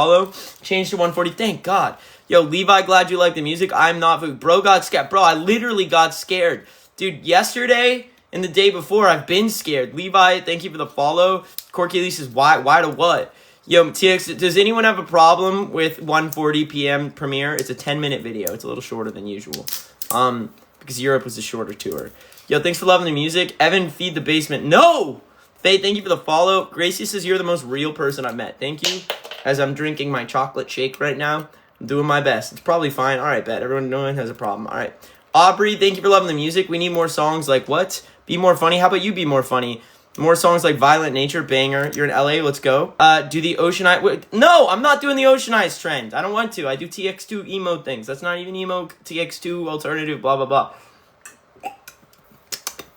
follow. Changed to 140. Thank God. Yo, Levi, glad you like the music. I'm not. Bro got scared. Bro, I literally got scared. Dude, yesterday and the day before, I've been scared. Levi, thank you for the follow. Corky Lee says, why to what? Yo, TX, does anyone have a problem with 1:40 p.m. premiere? It's a 10-minute video. It's a little shorter than usual. Because Europe was a shorter tour. Yo, thanks for loving the music. Evan, feed the basement. No! Faye, thank you for the follow. Gracie says you're the most real person I've met. Thank you. As I'm drinking my chocolate shake right now, I'm doing my best. It's probably fine. All right, bet. No one has a problem. All right. Aubrey, thank you for loving the music. We need more songs like what? Be More Funny. How about you be more funny? More songs like Violent Nature, banger. You're in LA, let's go. Do the Ocean Eyes. No, I'm not doing the Ocean Eyes trend. I don't want to. I do TX2 emo things. That's not even emo. TX2 alternative, blah, blah, blah.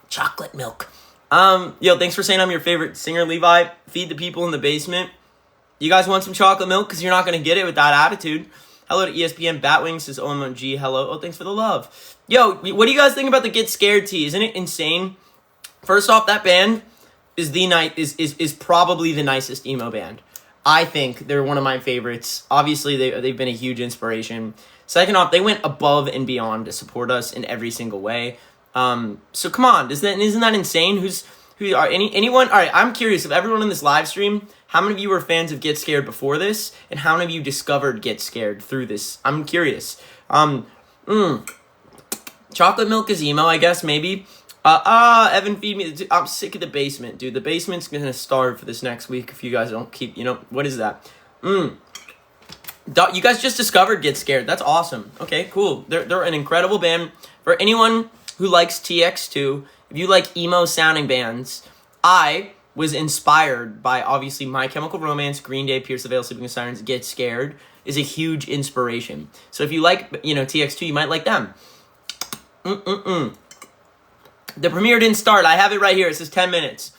Chocolate milk. Yo, thanks for saying I'm your favorite singer, Levi. Feed the people in the basement. You guys want some chocolate milk? Because you're not going to get it with that attitude. Hello to ESPN. Batwing says OMG, hello. Oh, thanks for the love. Yo, what do you guys think about the Get Scared tee? Isn't it insane? First off, that band is probably the nicest emo band. I think they're one of my favorites. Obviously, they've been a huge inspiration. Second off, they went above and beyond to support us in every single way. So come on, isn't that insane? Anyone? All right, I'm curious of everyone in this live stream. How many of you were fans of Get Scared before this, and how many of you discovered Get Scared through this? I'm curious. Chocolate milk is emo, I guess maybe. Evan, feed me. I'm sick of the basement, dude. The basement's gonna starve for this next week if you guys don't keep. What is that? You guys just discovered Get Scared. That's awesome. Okay, cool. They're an incredible band. For anyone who likes TX2, if you like emo sounding bands, I was inspired by obviously My Chemical Romance, Green Day, Pierce the Veil, Sleeping with Sirens. Get Scared is a huge inspiration. So if you like, TX2, you might like them. The premiere didn't start. I have it right here. It says 10 minutes.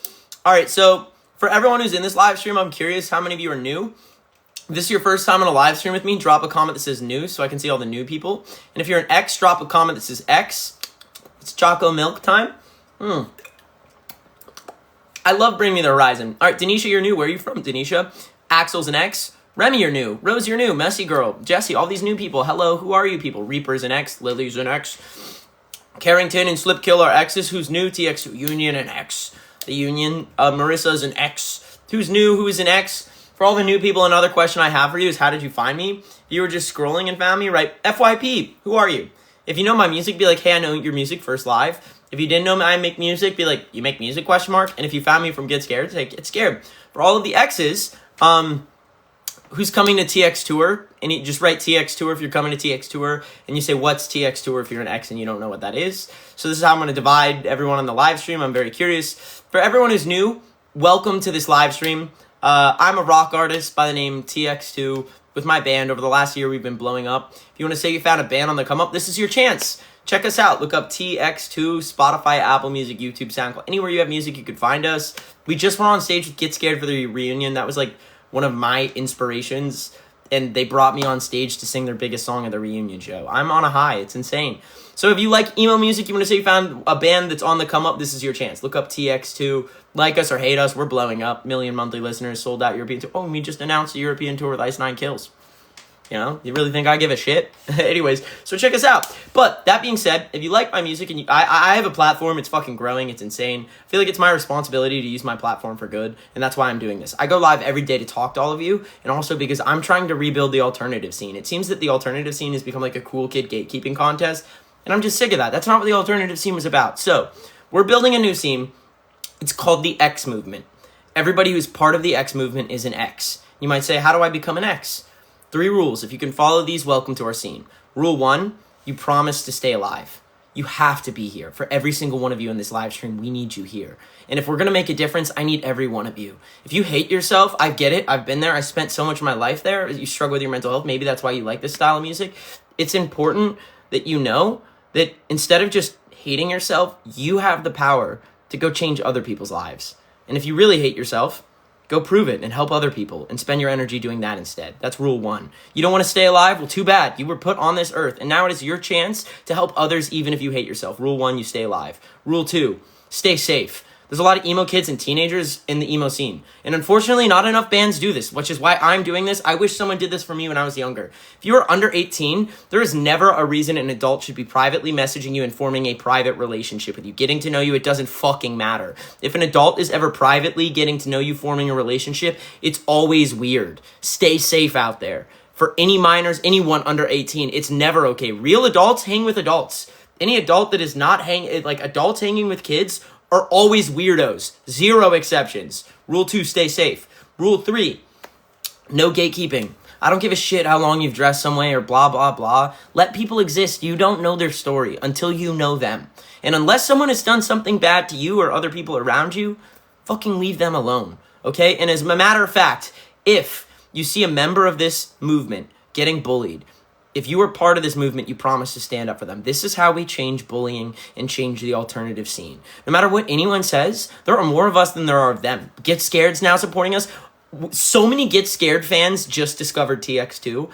All right, so for everyone who's in this live stream, I'm curious how many of you are new. If this is your first time on a live stream with me, drop a comment that says new so I can see all the new people. And if you're an X, drop a comment that says X. It's Choco Milk time. I love Bring Me the Horizon. All right, Denisha, you're new. Where are you from, Denisha? Axel's an X. Remy, you're new. Rose, you're new. Messy Girl. Jesse, all these new people. Hello, who are you people? Reaper's an X. Lily's an X. Carrington and Slipkill are X's. Who's new? TX Union and X. The Union. Marissa's an X. Who's new? Who is an X? For all the new people, another question I have for you is how did you find me? If you were just scrolling and found me, right? FYP, who are you? If you know my music, be like, hey, I know your music first live. If you didn't know I make music, be like, you make music, question mark? And if you found me from Get Scared, say, Get Scared. For all of the X's, who's coming to TX Tour, and you just write TX Tour if you're coming to TX Tour, and you say, what's TX Tour if you're an X and you don't know what that is. So this is how I'm going to divide everyone on the live stream. I'm very curious. For everyone who's new, welcome to this live stream. I'm a rock artist by the name TX2. With my band, over the last year, we've been blowing up. If you want to say you found a band on the come up, this is your chance. Check us out. Look up TX2, Spotify, Apple Music, YouTube, SoundCloud. Anywhere you have music, you could find us. We just went on stage with Get Scared for the reunion. That was like one of my inspirations. And they brought me on stage to sing their biggest song at the reunion show. I'm on a high. It's insane. So if you like emo music, you want to say you found a band that's on the come up, this is your chance. Look up TX2. Like us or hate us, we're blowing up. Million monthly listeners, sold out European tour. Oh, we just announced a European tour with Ice 9 Kills. You really think I give a shit? Anyways, so check us out. But that being said, if you like my music and I have a platform, it's fucking growing, it's insane. I feel like it's my responsibility to use my platform for good, and that's why I'm doing this. I go live every day to talk to all of you, and also because I'm trying to rebuild the alternative scene. It seems that the alternative scene has become like a cool kid gatekeeping contest, and I'm just sick of that. That's not what the alternative scene was about. So, we're building a new scene. It's called the X Movement. Everybody who's part of the X Movement is an X. You might say, how do I become an X? 3 rules. If you can follow these, welcome to our scene. Rule 1, you promise to stay alive. You have to be here. For every single one of you in this live stream, we need you here. And if we're going to make a difference, I need every one of you. If you hate yourself, I get it. I've been there. I spent so much of my life there. You struggle with your mental health. Maybe that's why you like this style of music. It's important that you know that instead of just hating yourself, you have the power to go change other people's lives. And if you really hate yourself, go prove it and help other people and spend your energy doing that instead. That's rule 1. You don't want to stay alive? Well, too bad. You were put on this earth, and now it is your chance to help others even if you hate yourself. Rule 1, you stay alive. Rule 2, stay safe. There's a lot of emo kids and teenagers in the emo scene. And unfortunately, not enough bands do this, which is why I'm doing this. I wish someone did this for me when I was younger. If you are under 18, there is never a reason an adult should be privately messaging you and forming a private relationship with you. Getting to know you, it doesn't fucking matter. If an adult is ever privately getting to know you, forming a relationship, it's always weird. Stay safe out there. For any minors, anyone under 18, it's never okay. Real adults hang with adults. Any adult that is not adults hanging with kids are always weirdos. 0 exceptions. Rule 2, stay safe. Rule 3, no gatekeeping. I don't give a shit how long you've dressed some way or blah, blah, blah. Let people exist. You don't know their story until you know them. And unless someone has done something bad to you or other people around you, fucking leave them alone. Okay? And as a matter of fact, if you see a member of this movement getting bullied, if you are part of this movement, you promise to stand up for them. This is how we change bullying and change the alternative scene. No matter what anyone says, there are more of us than there are of them. Get Scared's now supporting us. So many Get Scared fans just discovered TX2.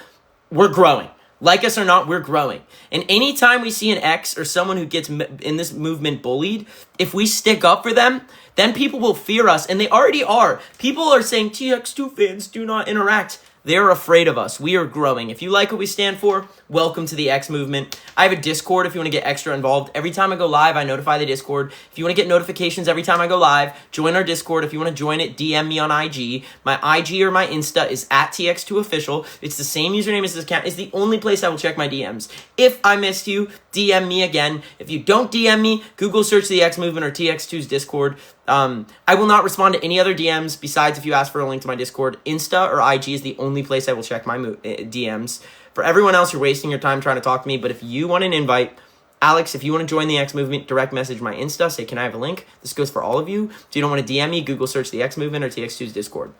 We're growing. Like us or not, we're growing. And anytime we see an X or someone who gets in this movement bullied, if we stick up for them, then people will fear us. And they already are. People are saying TX2 fans do not interact. They're afraid of us. We are growing. If you like what we stand for, welcome to the X movement. I have a Discord if you want to get extra involved. Every time I go live, I notify the Discord. If you want to get notifications every time I go live, join our Discord. If you want to join it, DM me on IG. My IG or my Insta is at TX2official. It's the same username as this account. It's the only place I will check my DMs. If I missed you, DM me again. If you don't DM me, Google search the X movement or TX2's Discord. I will not respond to any other DMs besides if you ask for a link to my Discord. Insta or IG is the only place I will check my DMs. For everyone else, you're wasting your time trying to talk to me. But if you want an invite, Alex, if you want to join the X movement, direct message my Insta. Say, can I have a link? This goes for all of you. If you don't want to DM me, Google search the X movement or TX2's Discord.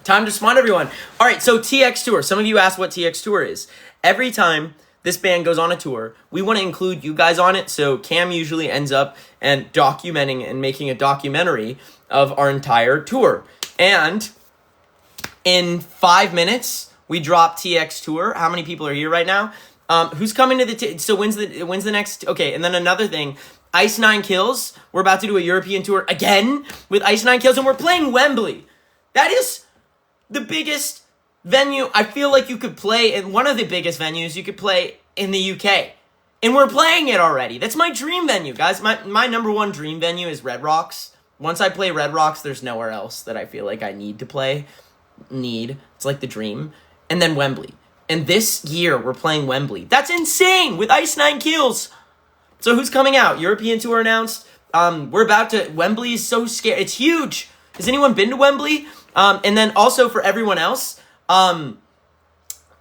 Time to respond, everyone. All right, so TX Tour. Some of you asked what TX Tour is. Every time this band goes on a tour, we want to include you guys on it. So Cam usually ends up and documenting and making a documentary of our entire tour. And in 5 minutes, we drop TX Tour. How many people are here right now? Who's coming to the... so when's the next... Okay, and then another thing. Ice Nine Kills. We're about to do a European tour again with Ice Nine Kills, and we're playing Wembley. That is the biggest venue I feel like you could play in. One of the biggest venues you could play in the UK. And we're playing it already. That's my dream venue, guys. My number one dream venue is Red Rocks. Once I play Red Rocks, there's nowhere else that I feel like I need to play. It's like the dream. And then Wembley. And this year, we're playing Wembley. That's insane! With Ice Nine Kills! So who's coming out? European tour announced. We're about to... Wembley is so scary. It's huge! Has anyone been to Wembley? And then also for everyone else... we're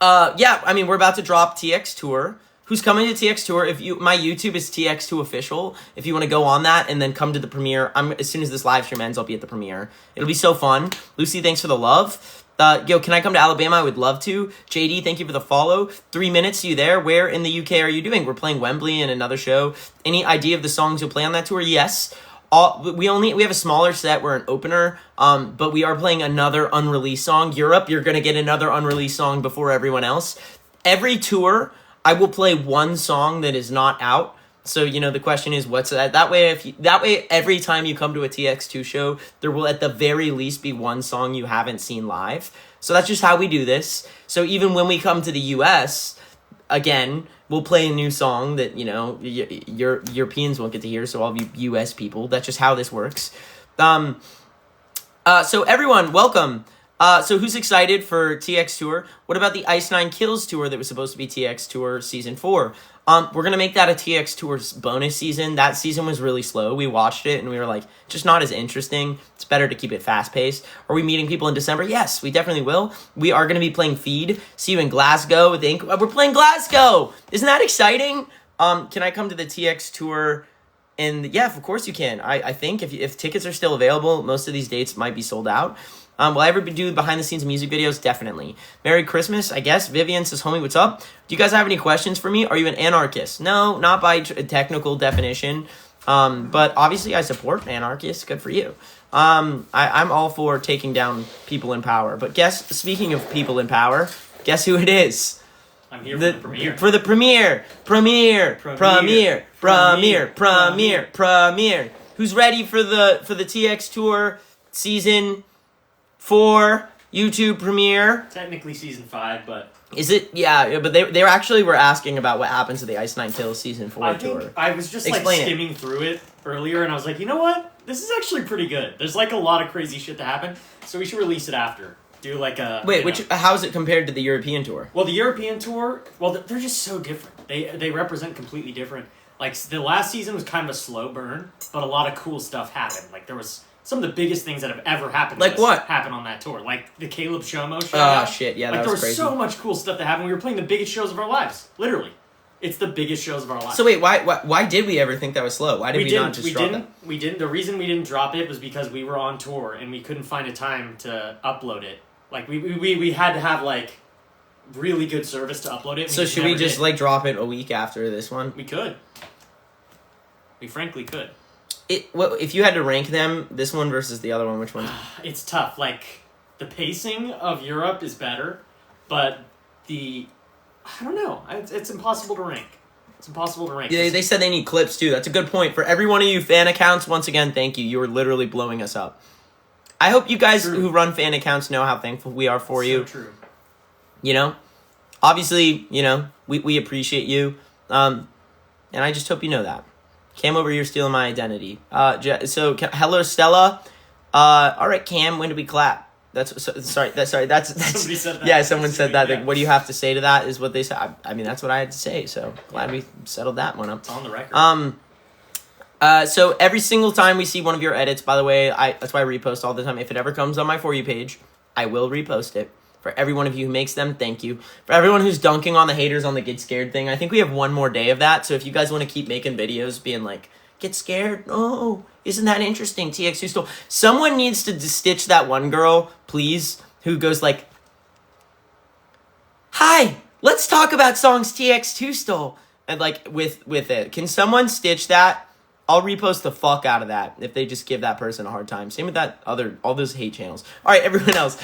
about to drop TX Tour. Who's coming to TX Tour? My YouTube is TX2 official. If you want to go on that and then come to the premiere, as soon as this live stream ends, I'll be at the premiere. It'll be so fun. Lucy, thanks for the love. Can I come to Alabama? I would love to. JD, thank you for the follow. 3 minutes, you there? Where in the UK are you doing? We're playing Wembley and another show. Any idea of the songs you'll play on that tour? Yes. We have a smaller set. We're an opener, but we are playing another unreleased song. Europe, you're going to get another unreleased song before everyone else. Every tour, I will play one song that is not out. So, the question is, what's that? That way, every time you come to a TX2 show, there will at the very least be one song you haven't seen live. So that's just how we do this. So even when we come to the US, again, we'll play a new song that, Europeans won't get to hear, so all of you US people, that's just how this works. So everyone, welcome. So who's excited for TX Tour? What about the Ice Nine Kills tour that was supposed to be TX Tour Season 4? We're going to make that a TX Tour's bonus season. That season was really slow. We watched it and we were like, just not as interesting. It's better to keep it fast-paced. Are we meeting people in December? Yes, we definitely will. We are going to be playing Feed. See you in Glasgow. We're playing Glasgow! Isn't that exciting? Can I come to the TX Tour? And yeah, of course you can. I think if tickets are still available, most of these dates might be sold out. Will I ever do behind-the-scenes music videos? Definitely. Merry Christmas, I guess. Vivian says, homie, what's up? Do you guys have any questions for me? Are you an anarchist? No, not by technical definition. But obviously I support anarchists. Good for you. I'm all for taking down people in power. But speaking of people in power, guess who it is? I'm here for the premiere. For the premiere. Premiere. who's ready for the TX Tour Season 4 YouTube premiere? Technically Season 5, but... Is it? Yeah, but they actually were asking about what happens to the Ice Nine Kills Season 4 tour. I was just like skimming through it earlier, and I was like, you know what? This is actually pretty good. There's like a lot of crazy shit to happen, so we should release it after. Do like a... Wait, how is it compared to the European tour? Well, the European tour, they're just so different. They represent completely different. Like, the last season was kind of a slow burn, but a lot of cool stuff happened. Like, there was... Some of the biggest things that have ever happened like what? Happened on that tour. Like the Caleb Shomo show. Oh, shit. Yeah, that was crazy. There was so much cool stuff that happened. We were playing the biggest shows of our lives. Literally. It's the biggest shows of our lives. So wait, why did we ever think that was slow? Why did we not just drop that? We didn't. The reason we didn't drop it was because we were on tour and we couldn't find a time to upload it. Like, we had to have, like, really good service to upload it. So should we just, like, drop it a week after this one? We could. We frankly could. If you had to rank them, this one versus the other one, which one? It's tough. Like, the pacing of Europe is better, but I don't know. It's impossible to rank. It's impossible to rank. Yeah, they said they need clips, too. That's a good point. For every one of you fan accounts, once again, thank you. You are literally blowing us up. I hope you guys who run fan accounts know how thankful we are for you. So true. You know? Obviously, you know, we appreciate you. And I just hope you know that. Cam, over here stealing my identity. Hello, Stella. All right, Cam, when do we clap? Sorry. That's Somebody said that. Yeah, someone said that. Yeah. Like, what do you have to say to that? Is what they said. I mean, that's what I had to say. So glad we settled that one up. It's on the record. So every single time we see one of your edits, by the way, that's why I repost all the time. If it ever comes on my For You page, I will repost it. For every one of you who makes them, thank you. For everyone who's dunking on the haters on the get scared thing, I think we have one more day of that. So if you guys want to keep making videos being like, get scared? Oh, isn't that interesting? TX2 stole. Someone needs to stitch that one girl, please, who goes like, hi, let's talk about songs TX2 stole. And like with it. Can someone stitch that? I'll repost the fuck out of that if they just give that person a hard time. Same with all those hate channels. All right, everyone else.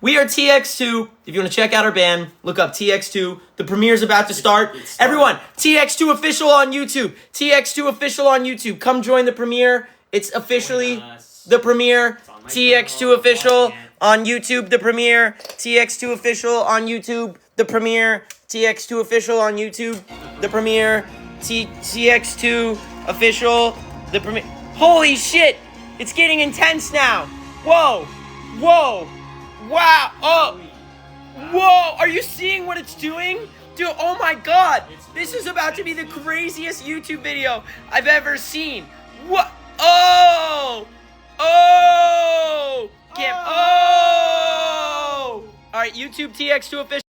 We are TX2. If you want to check out our band, look up TX2. The premiere's about to start. Everyone, TX2 official on YouTube. TX2 official on YouTube. Come join the premiere. It's officially the premiere. TX2 official on YouTube. The premiere. TX2 official on YouTube. The premiere. TX2 official on YouTube. The premiere. TX2 official, the premiere. Holy shit! It's getting intense now. Whoa, wow, oh, whoa! Are you seeing what it's doing, dude? Oh my god, this is about to be the craziest YouTube video I've ever seen. What? Oh, Kim. Oh! All right, YouTube TX2 official.